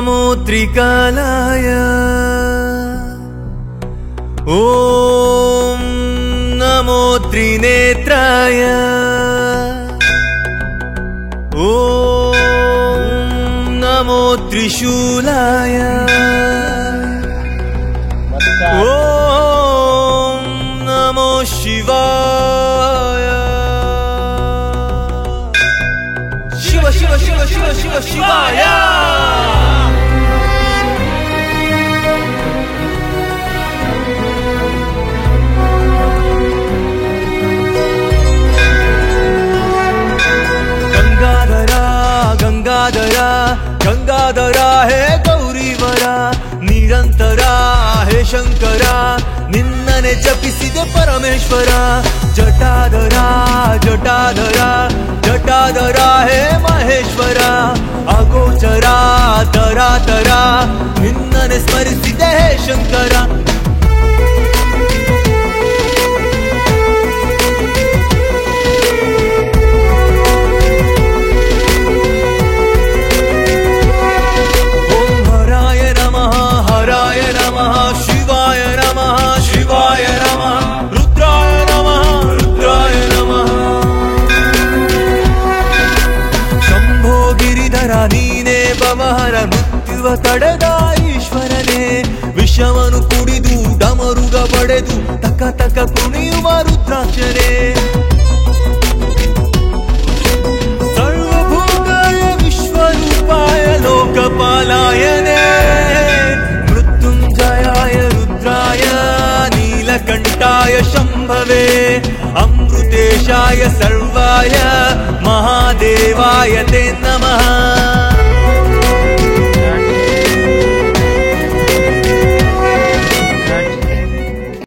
नमो त्रिकालाय ॐ नमो त्रिनेत्राय ॐ नमो त्रिशूलाय ॐ नमो शिवाय शिव शिव शिव शिव शिव शिवाय गंगाधरा गंगाधरा हे गौरीवर निरंतर हे शंकर निन्नने जपिसिदे परमेश्वर जटाधरा जटाधरा जटाधरा हे महेश्वर अगोचरा तरा तरा निन्नने स्मरिसिदे हे शंकर शिवाय नमः शिवाय नमः रुद्राय नमः रुद्राय नमः शंभो गिरिधर नीने बवहर मृत्युव तಡೆದ ಈಶ್ವರನೇ ವಿಷವನು ಕುಡಿದು ಡಮರುಗ ಬಡೆದು ತಕ ತಕ ಕುಣಿಯುವ ರುದ್ರಾಕ್ಷರೇ ಸರ್ವಭೂತಾಯ ವಿಶ್ವರೂಪಾಯ ಲೋಕಪಾಲಾಯನೇ रुद्राय नीलकंठाय शंभवे अमृतेशाय सर्वाय महादेवाय ते